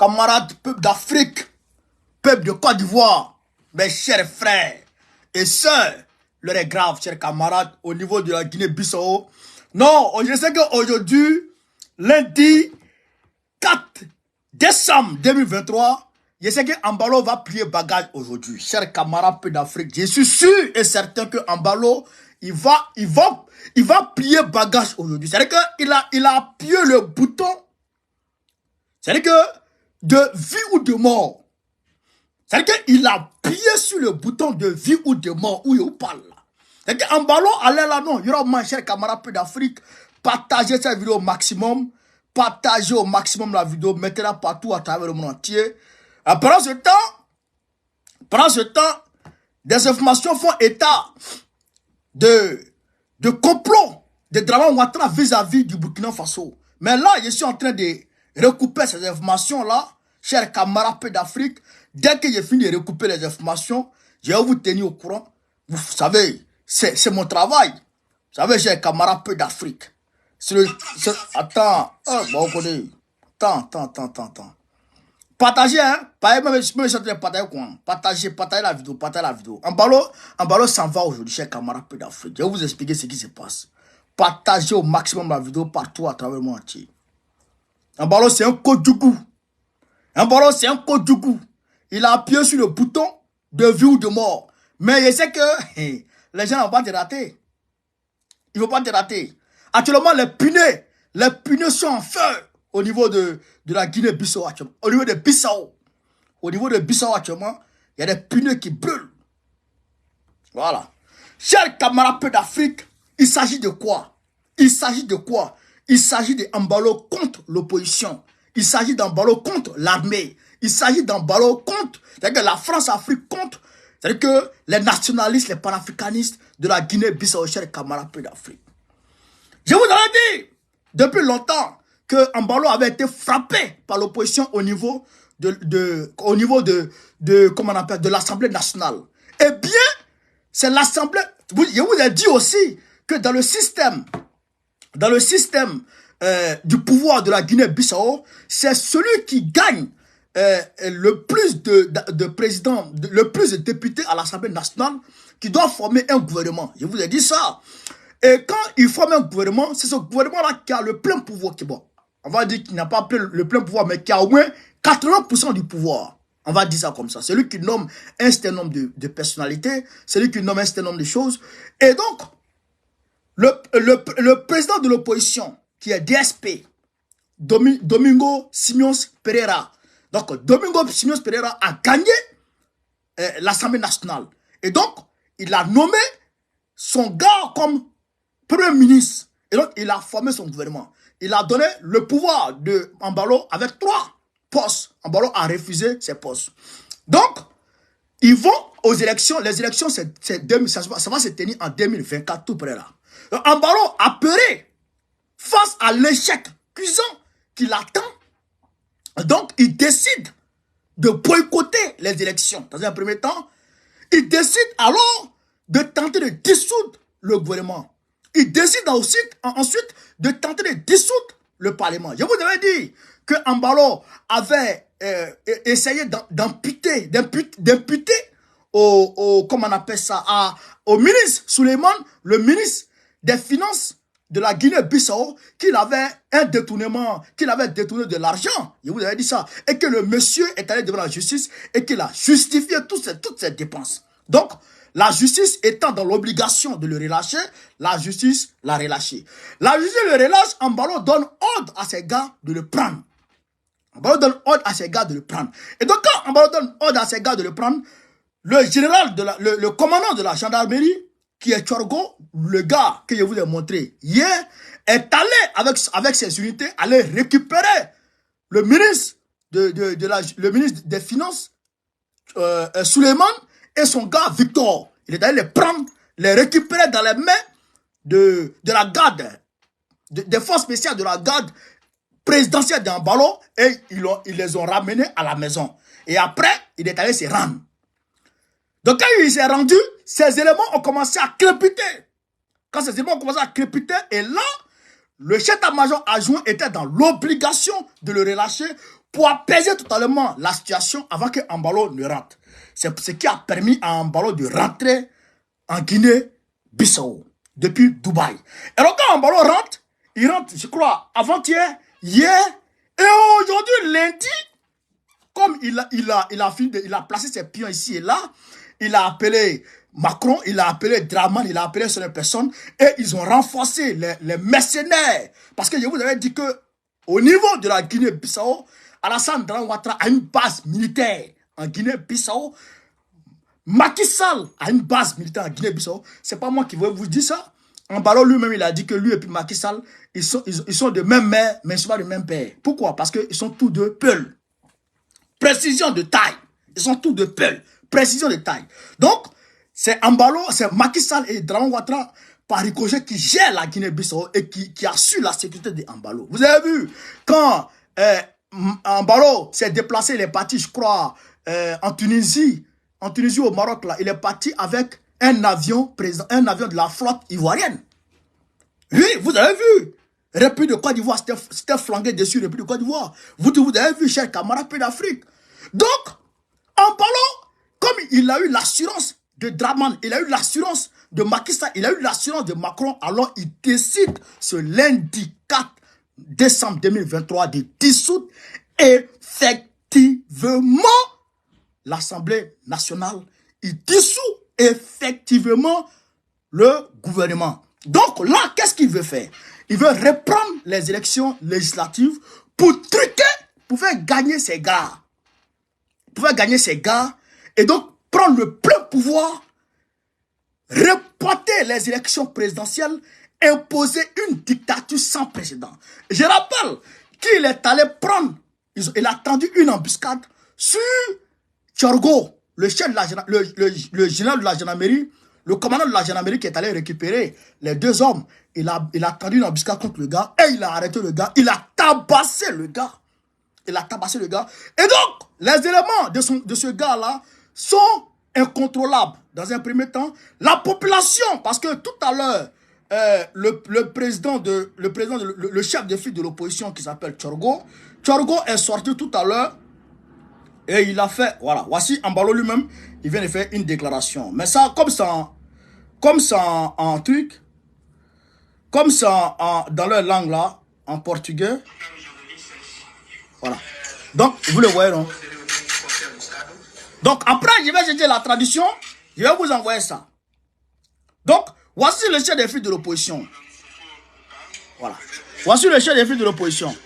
camarades, peuple d'Afrique, peuple de Côte d'Ivoire, mes chers frères et sœurs, l'heure est grave, chers camarades, au niveau de la Guinée-Bissau. Non, je sais qu'aujourd'hui, lundi 4 décembre 2023, je sais que Embalo va plier bagage aujourd'hui. Chers camarades, peuple d'Afrique, je suis sûr et certain que Embalo, il va plier bagage aujourd'hui. C'est-à-dire qu'il a appuyé le bouton. C'est-à-dire que de vie ou de mort. C'est-à-dire qu'il a appuyé sur le bouton de vie ou de mort où il parle là. C'est-à-dire qu'Embalo allait là, non. Il y aura moins, chers camarades d'Afrique, partagez cette vidéo au maximum. Partagez au maximum la vidéo. Mettez-la partout à travers le monde entier. Pendant ce temps, des informations font état de complot de Draman Ouattara vis-à-vis du Burkina Faso. Mais là, je suis en train de recouper ces informations-là, chers camarades d'Afrique. Dès que j'ai fini de recouper les informations, je vais vous tenir au courant. Vous savez, c'est mon travail. Vous savez, chers camarades d'Afrique. Attends. Bon, on connaît. Attends. Partagez, hein. Partagez la vidéo. Embalo s'en va aujourd'hui, chers camarades d'Afrique. Je vais vous expliquer ce qui se passe. Partagez au maximum la vidéo partout à travers le monde entier. Embalo, c'est un code du goût. Il a appuyé sur le bouton de vie ou de mort. Mais je sais que les gens ne vont pas te rater. Ils ne vont pas te rater. Actuellement, les punais sont en feu au niveau de la Guinée-Bissau actuellement. Au niveau de Bissau. Au niveau de Bissau actuellement, il y a des punais qui brûlent. Voilà. Chers camarades d'Afrique, il s'agit de quoi? Il s'agit de Embalo contre l'opposition. Il s'agit d'Embalo contre l'armée. Il s'agit d'Embalo contre, c'est-à-dire que la France-Afrique contre, c'est-à-dire que les nationalistes, les panafricanistes de la Guinée-Bissau, chers camarades d'Afrique. Je vous avais dit, depuis longtemps, que Embalo avait été frappé par l'opposition au niveau comment on appelle, de l'Assemblée nationale. Eh bien, c'est l'Assemblée, je vous ai dit aussi que dans le système du pouvoir de la Guinée-Bissau, c'est celui qui gagne le plus de présidents, le plus de députés à l'Assemblée nationale qui doit former un gouvernement. Je vous ai dit ça. Et quand il forme un gouvernement, c'est ce gouvernement-là qui a le plein pouvoir. Bon, on va dire qu'il n'a pas le plein pouvoir, mais qui a au moins 80% du pouvoir. On va dire ça comme ça. C'est lui qui nomme un certain nombre de personnalités, c'est lui qui nomme un certain nombre de choses. Et donc, le président de l'opposition, qui est DSP, Domingo Simões Pereira. Donc, Domingo Simões Pereira a gagné l'Assemblée nationale. Et donc, il a nommé son gars comme Premier ministre. Et donc, il a formé son gouvernement. Il a donné le pouvoir de Embalo avec 3 postes. Embalo a refusé ces postes. Donc, ils vont aux élections. Les élections, ça va se tenir en 2024, tout près là. Embalo a peur face à l'échec cuisant qui l'attend. Donc, il décide de boycotter les élections. Dans un premier temps, il décide alors de tenter de dissoudre le gouvernement. Il décide ensuite de tenter de dissoudre le Parlement. Je vous avais dit que Embalo avait essayé d'imputer comment on appelle ça, au ministre Souleymane, le ministre des Finances de la Guinée-Bissau, qu'il avait détourné de l'argent. Je vous avais dit ça. Et que le monsieur est allé devant la justice et qu'il a justifié toutes ces dépenses. Donc, la justice étant dans l'obligation de le relâcher, la justice l'a relâché. La justice le relâche, Embalo donne ordre à ses gars de le prendre. Et donc, quand Embalo donne ordre à ses gars de le prendre, le commandant de la gendarmerie, qui est Tchorgo, le gars que je vous ai montré hier, est allé avec ses unités, aller récupérer le ministre le ministre des Finances, Souleymane, et son gars Victor. Il est allé les prendre, les récupérer dans les mains de la garde, des forces spéciales de la garde présidentielle d'Embalo, et ils les ont ramenés à la maison. Et après, il est allé se rendre. Donc quand il s'est rendu, ces éléments ont commencé à crépiter. Quand ces éléments ont commencé à crépiter, et là, le chef d'état-major adjoint était dans l'obligation de le relâcher pour apaiser totalement la situation avant que Embalo ne rentre. C'est ce qui a permis à Embalo de rentrer en Guinée-Bissau depuis Dubaï. Et donc quand Embalo rentre, il rentre, je crois, avant-hier, hier, et aujourd'hui, lundi, comme il a placé ses pions ici et là, il a appelé Macron, il a appelé Draman, il a appelé certaines personnes, et ils ont renforcé les mercenaires. Parce que je vous avais dit que au niveau de la Guinée-Bissau, Alassane Draman Ouattara a une base militaire en Guinée-Bissau. Macky Sall a une base militaire en Guinée-Bissau. C'est pas moi qui vais vous dire ça. Embalo lui-même, il a dit que lui et puis Macky Sall, ils sont de même mère, mais ils ne sont pas de même père. Pourquoi? Parce qu'ils sont tous deux peuls. Précision de taille. Ils sont tous deux peuls. Précision de taille. Donc, c'est Embalo, c'est Macky Sall et Draman Ouattara par ricochet qui gèrent la Guinée-Bissau et qui assure la sécurité de Embalo. Vous avez vu, quand Embalo s'est déplacé, il est parti, je crois, en Tunisie au Maroc, là, il est parti avec un avion de la flotte ivoirienne. Oui, vous avez vu. République de Côte d'Ivoire, c'était flanqué dessus, République de Côte d'Ivoire. Vous avez vu, chers camarades, pays d'Afrique. Donc, Embalo, comme il a eu l'assurance de Draman, il a eu l'assurance de Macky Sall, il a eu l'assurance de Macron, alors il décide ce lundi 4 décembre 2023 de dissoudre effectivement l'Assemblée nationale. Il dissout effectivement le gouvernement. Donc là, qu'est-ce qu'il veut faire? Il veut reprendre les élections législatives pour truquer, pour faire gagner ses gars. Pour faire gagner ses gars et donc prendre le plein pouvoir, reporter les élections présidentielles, imposer une dictature sans précédent. Je rappelle qu'il est allé prendre, il a tendu une embuscade sur Tchorgo, le chef de le général de la gendarmerie, le commandant de la gendarmerie qui est allé récupérer les deux hommes. Il a tendu une embuscade contre le gars et il a arrêté le gars. Il a tabassé le gars. Il a tabassé le gars. Et donc, les éléments de ce gars-là sont incontrôlables. Dans un premier temps, la population, parce que tout à l'heure, le chef de file de l'opposition qui s'appelle Tchorgo est sorti tout à l'heure et il a fait, voilà, voici Embalo lui-même, il vient de faire une déclaration. Mais ça, comme ça en truc, comme ça dans leur langue là, en portugais, voilà. Donc, vous le voyez, non? Donc, après, je vais jeter la traduction, je vais vous envoyer ça. Donc, voici le chef des files de l'opposition. Voilà. Voici le chef des files de l'opposition.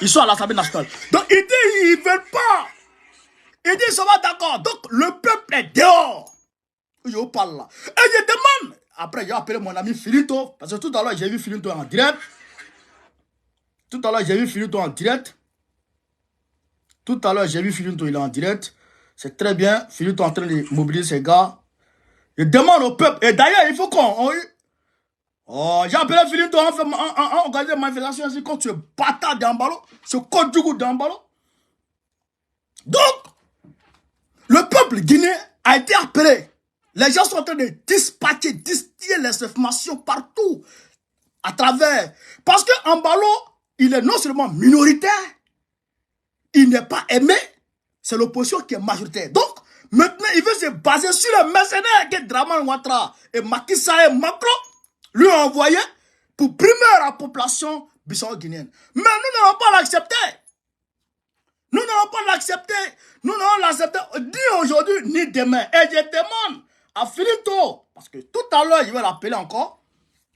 Ils sont à l'Assemblée nationale. Donc, ils disent, ils ne veulent pas. Ils disent, ils sont pas d'accord. Donc, le peuple est dehors. Je vous parle là. Et je demande, après, j'ai appelé mon ami Philito, parce que tout à l'heure, j'ai vu Philito en direct. Tout à l'heure, j'ai vu Philito en direct. Il est en direct. C'est très bien. Philito est en train de mobiliser ses gars. Je demande au peuple. Et d'ailleurs, il faut qu'on... Oh, j'ai appelé Philito, on organise une manifestation ici contre ce bâtard d'Embalo, ce code du goût d'Embalo. Donc, le peuple guinéen a été appelé. Les gens sont en train de dispatcher, distiller les informations partout, à travers. Parce que Embalo, il est non seulement minoritaire, il n'est pas aimé, c'est l'opposition qui est majoritaire. Donc, maintenant, il veut se baser sur les mercenaires que Draman Ouattara et Macky Sall et Macron lui ont envoyé pour primer la population bissau-guinéenne. Mais nous n'allons pas l'accepter. Nous n'allons pas l'accepter. Nous n'allons l'accepter ni aujourd'hui, ni demain. Et je demande à Philito, parce que tout à l'heure, je vais l'appeler encore.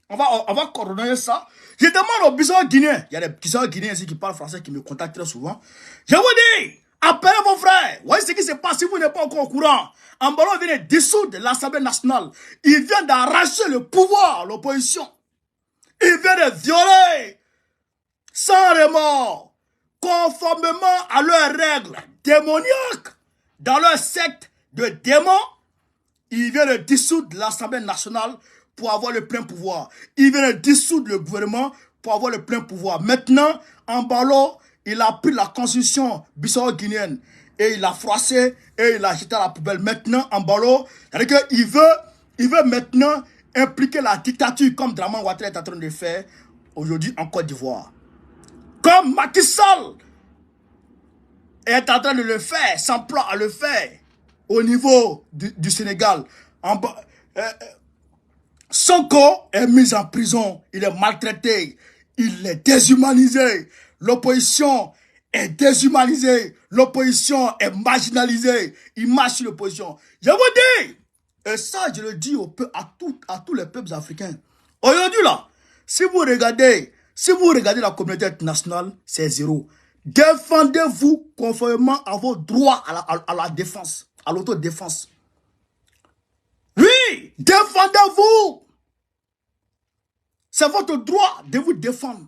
On va coordonner ça. Je demande aux bissau-guinéens. Il y a des bissau-guinéens ici qui parlent français, qui me contactent très souvent. Je vous dis, appelez vos frères. Voyez ce qui se passe si vous n'êtes pas encore au courant. Embalo vient de dissoudre l'Assemblée nationale. Il vient d'arracher le pouvoir, l'opposition. Il vient de violer, sans remords, conformément à leurs règles démoniaques, dans leur secte de démons. Il vient de dissoudre l'Assemblée nationale pour avoir le plein pouvoir. Il vient de dissoudre le gouvernement pour avoir le plein pouvoir. Maintenant, Embalo, il a pris la constitution bissau-guinéenne et il l'a froissé et il l'a jeté à la poubelle. Maintenant, Embalo, c'est-à-dire qu'il veut maintenant impliquer la dictature comme Draman Ouattara est en train de faire aujourd'hui en Côte d'Ivoire. Comme Macky Sall est en train de le faire, s'emploie à le faire au niveau du Sénégal. Sonko est mis en prison, il est maltraité, il est déshumanisé. L'opposition est déshumanisée, l'opposition est marginalisée. Il marche sur l'opposition. Je vous dis, et ça je le dis à tous les peuples africains. Aujourd'hui là, si vous regardez la communauté internationale, c'est zéro. Défendez-vous conformément à vos droits à la défense, à l'autodéfense. Oui, défendez-vous. C'est votre droit de vous défendre.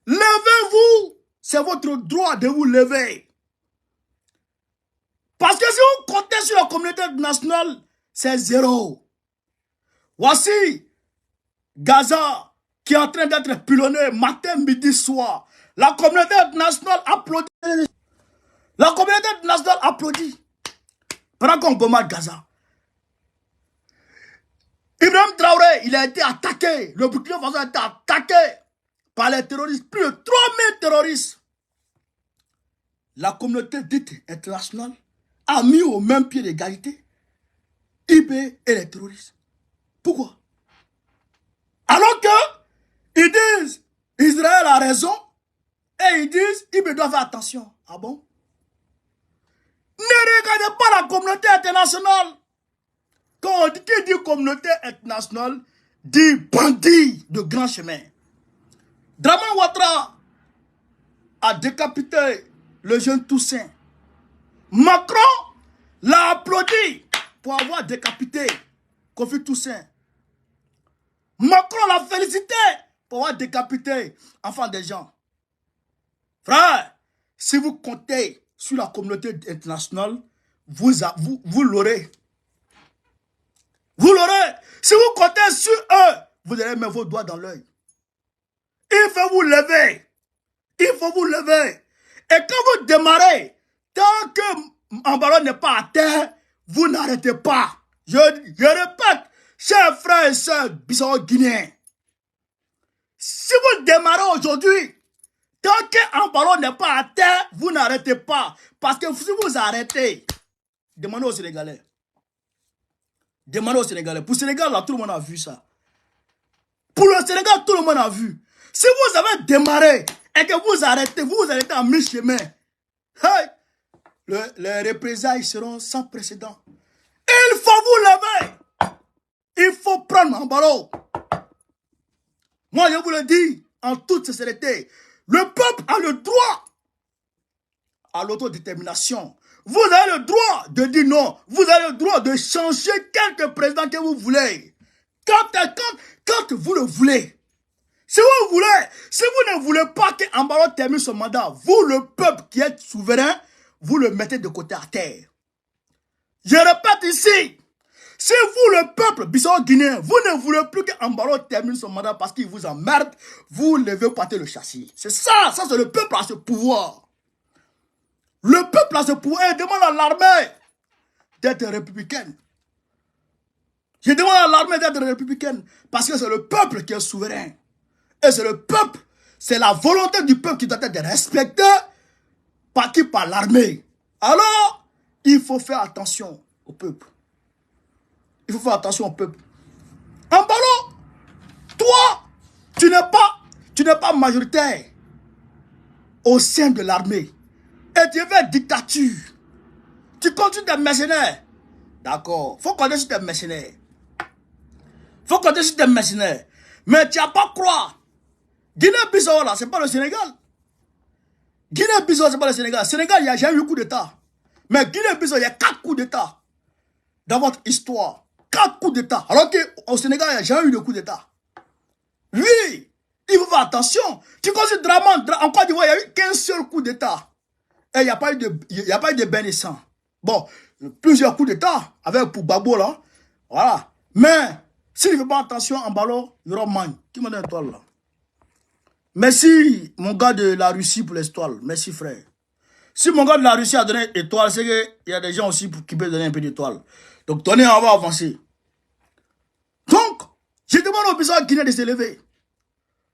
Levez-vous. C'est votre droit de vous lever. Parce que si vous comptez sur la communauté internationale, c'est zéro. Voici Gaza qui est en train d'être pilonné matin, midi, soir. La communauté internationale applaudit. La communauté internationale applaudit. Pendant qu'on bombarde Gaza. Ibrahim Traoré, il a été attaqué. Le Burkina Faso a été attaqué par les terroristes. Plus de 3000 terroristes. La communauté dite internationale a mis au même pied d'égalité IB et les terroristes. Pourquoi? Alors que ils disent Israël a raison et ils disent IB doit faire attention. Ah bon? Ne regardez pas la communauté internationale. Quand qui dit communauté internationale, dit bandit de grand chemin. Draman Ouattara a décapité le jeune Toussaint. Macron l'a applaudi pour avoir décapité Kofi Toussaint. Macron l'a félicité pour avoir décapité enfant des gens. Frère, si vous comptez sur la communauté internationale, vous l'aurez. Vous l'aurez. Si vous comptez sur eux, vous allez mettre vos doigts dans l'œil. Il faut vous lever. Il faut vous lever. Et quand vous démarrez, tant que Ambalo n'est pas à terre, vous n'arrêtez pas. Je répète, chers frères et sœurs bissau-guinéens, si vous démarrez aujourd'hui, tant que Ambalo n'est pas à terre, vous n'arrêtez pas. Parce que si vous arrêtez, demandez aux Sénégalais. Demandez aux Sénégalais. Pour le Sénégal, là, tout le monde a vu ça. Pour le Sénégal, tout le monde a vu. Si vous avez démarré et que vous arrêtez en mi-chemin, hey, les représailles seront sans précédent. Il faut vous lever. Il faut prendre un ballon. Moi, je vous le dis en toute sincérité. Le peuple a le droit à l'autodétermination. Vous avez le droit de dire non. Vous avez le droit de changer quelque président que vous voulez. Quand vous le voulez. Si vous ne voulez pas qu'Ambalo termine son mandat, vous, le peuple qui est souverain, vous le mettez de côté à terre. Je répète ici. Si vous, le peuple bissau-guinéen, vous ne voulez plus qu'Ambalo termine son mandat parce qu'il vous emmerde, vous levez porter le châssis. C'est ça c'est le peuple à ce pouvoir. Le peuple a ce pouvoir et demande à l'armée d'être républicaine. Je demande à l'armée d'être républicaine parce que c'est le peuple qui est souverain. Et c'est le peuple, c'est la volonté du peuple qui doit être respectée par qui? Par l'armée. Alors, il faut faire attention au peuple. Il faut faire attention au peuple. Ambalo, toi, tu n'es pas majoritaire au sein de l'armée. Et tu veux dictature. Tu continues des mercenaires. D'accord. Faut compter sur tes mercenaires. Faut compter sur tes mercenaires. Mais tu n'as pas croire. Guinée-Bissau, là, c'est pas le Sénégal. Guinée-Bissau, c'est pas le Sénégal. Sénégal, il n'y a jamais eu coup d'État. Mais Guinée-Bissau, il y a 4 coups d'État dans votre histoire. 4 coups d'État. Alors qu'au Sénégal, il n'y a jamais eu de coup d'État. Oui, il faut faire attention. Tu considères Draman, en Côte d'Ivoire, il n'y a eu qu'un seul coup d'État. Et il n'y a pas eu de bain de sang. Bon, plusieurs coups d'État avec pour Gbagbo là. Voilà. Mais, s'il ne fait pas attention en ballon, il y aura man. Qui m'a donné une étoile là? Merci, mon gars de la Russie pour l'étoile. Merci, frère. Si mon gars de la Russie a donné une étoile, c'est qu'il y a des gens aussi qui peuvent donner un peu d'étoile. Donc, tenez, on va avancer. Donc, je demande aux besoins guinéens de se lever.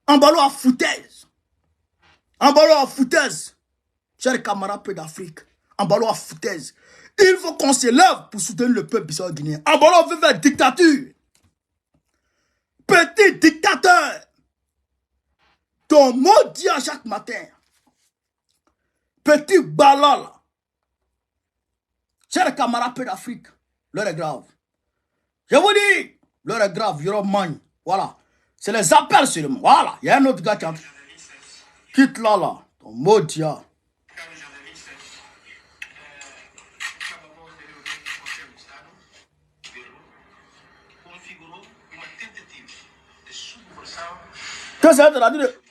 En ballon à foutaise. En ballon à foutaise. Chers camarades peu d'Afrique, en ballon à foutaise, il faut qu'on se lève pour soutenir le peuple bissau-guinéen. En ballon, on veut faire dictature. Petit dictateur. Ton mot dit à chaque matin. Petit ballon là. Chers camarades peu d'Afrique, l'heure est grave. Je vous dis, l'heure est grave, Yoromagne. Voilà. C'est les appels seulement. Voilà. Il y a un autre gars qui entre. Quitte là, là. Ton mot dit.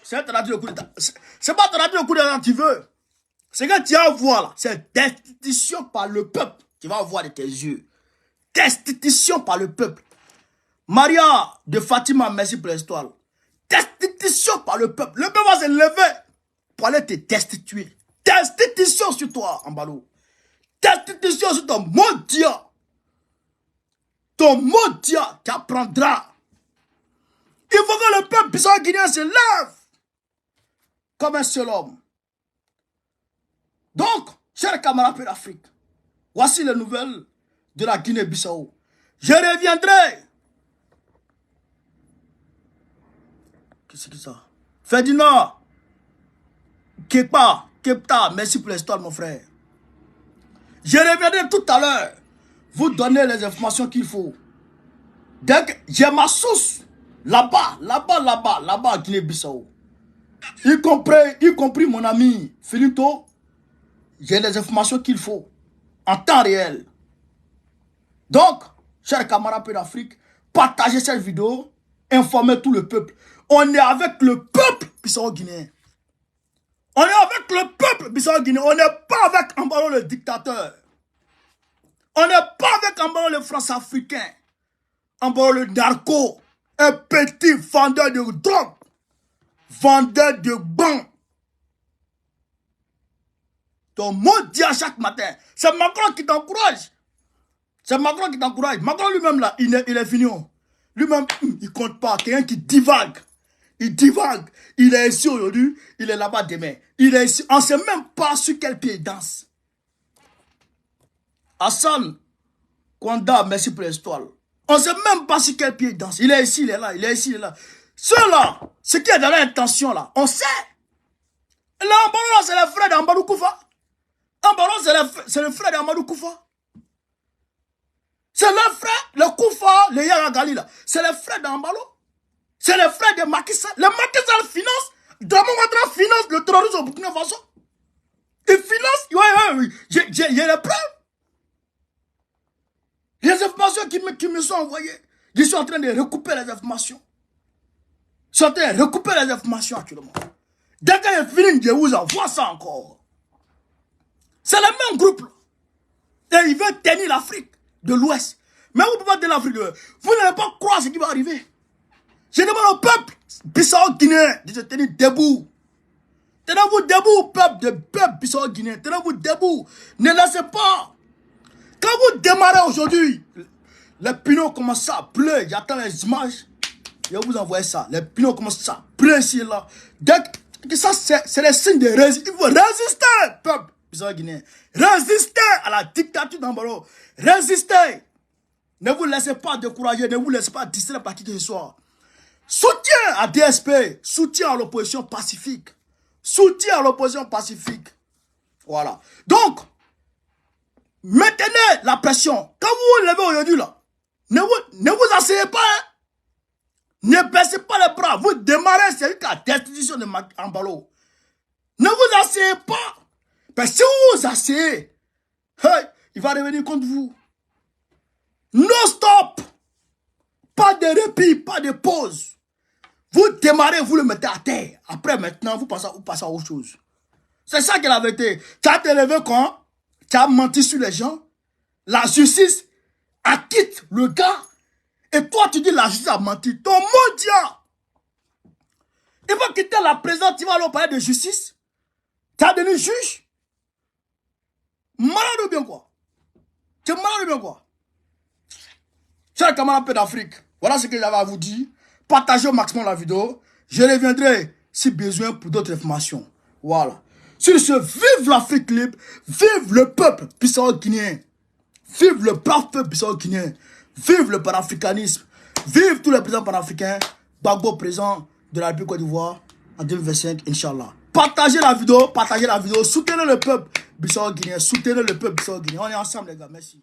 C'est un traduit de coup d'état. C'est pas traduit de coup d'état tu veux. C'est que tu vas voir là. C'est destitution par le peuple. Tu vas voir de tes yeux. Destitution par le peuple. Maria de Fatima, merci pour l'histoire. Destitution par le peuple. Le peuple va se lever pour aller te destituer. Destitution sur toi, Ambalo. Destitution sur ton maudit. Ton maudit qui apprendra. Il faut que le peuple bissau-guinéen se lève comme un seul homme. Donc, chers camarades de l'Afrique, voici les nouvelles de la Guinée-Bissau. Je reviendrai. Qu'est-ce que c'est ça? Ferdinand, Kepta, merci pour l'histoire, mon frère. Je reviendrai tout à l'heure vous donner les informations qu'il faut. Dès que j'ai ma source, là-bas, à Guinée-Bissau. Y compris mon ami Philito, j'ai les informations qu'il faut, en temps réel. Donc, chers camarades d'Afrique, partagez cette vidéo, informez tout le peuple. On est avec le peuple bissau-guinéen. On est avec le peuple bissau-guinéen. On n'est pas avec Ambalo le dictateur. On n'est pas avec Ambalo le France-africain. Ambalo le narco. Un petit vendeur de drogue. Vendeur de bancs. Ton mot dit à chaque matin. C'est Macron qui t'encourage. C'est Macron qui t'encourage. Macron lui-même là, il est fini. Lui-même, il compte pas. Quelqu'un qui divague. Il divague. Il est ici aujourd'hui, il est là-bas demain. Il est ici. On ne sait même pas sur quel pied il danse. Hassan Kwanda, merci pour l'histoire. On ne sait même pas sur quel pied il danse. Il est ici, il est là, il est ici, il est là. Ceux-là, ce qui est dans l'intention là, on sait. Là, Ambalo, c'est le frère d'Amadou Koufa. Ambalo, c'est le frère d'Amadou Koufa. C'est le frère, le Koufa, le Yaragali là. C'est le frère d'Ambalo. C'est le frère de Macky Sall. Le Macky Sall finance, Dramon Ouattara finance le terrorisme au Burkina Faso. Il finance, oui. J'ai les preuves. Les informations qui me sont envoyées. Je suis en train de recouper les informations. Je suis en train de recouper les informations actuellement. Dès que je finis, je vous envoie ça encore. C'est le même groupe. Et ils veulent tenir l'Afrique de l'Ouest. Mais vous ne pouvez pas tenir l'Afrique de l'Ouest. Vous n'allez pas croire ce qui va arriver. Je demande au peuple bissau-guinéen de se tenir debout. Tenez-vous debout, peuple bissau-guinéen. Tenez-vous debout. Ne laissez pas. Quand vous démarrez aujourd'hui, les pinots commencent à pleurer. J'attends les images. Je vais vous envoyer ça. Les pinots commencent à pleurer ici et là. Donc, ça, c'est les signes de résistance. Il faut résister, peuple bissau-guinéen. Résister à la dictature d'Ambalo. Résister. Ne vous laissez pas décourager. Ne vous laissez pas distraire par qui que ce soit. Soutien à DSP, soutien à l'opposition pacifique. Soutien à l'opposition pacifique. Voilà. Donc, maintenez la pression. Quand vous vous levez aujourd'hui là, ne vous asseyez pas. Hein. Ne baissez pas les bras. Vous démarrez, c'est la destitution de Ambalo. Ne vous asseyez pas. Parce que si vous vous asseyez, hey, il va revenir contre vous. Non stop. Pas de répit, pas de pause. Vous démarrez, vous le mettez à terre. Après, maintenant, vous passez à autre chose. C'est ça qui est la vérité. Tu as te levé quand tu as menti sur les gens. La justice acquitte le gars. Et toi, tu dis la justice a menti. Ton maudit. Il faut quitter la présidence. Tu vas aller au palais de justice. Tu as devenu juge. Malade ou bien quoi? Tu es malade ou bien quoi? Chers camarades d'Afrique, voilà ce que j'avais à vous dire. Partagez au maximum la vidéo. Je reviendrai si besoin pour d'autres informations. Voilà. Sur ce, vive l'Afrique libre, vive le peuple bissau-guinéen, vive le brave peuple bissau-guinéen, vive le panafricanisme, vive tous les présidents panafricains, Gbagbo président de la République Côte d'Ivoire en 2025, Inch'Allah. Partagez la vidéo, soutenez le peuple bissau-guinéen, soutenez le peuple bissau-guinéen. On est ensemble les gars, merci.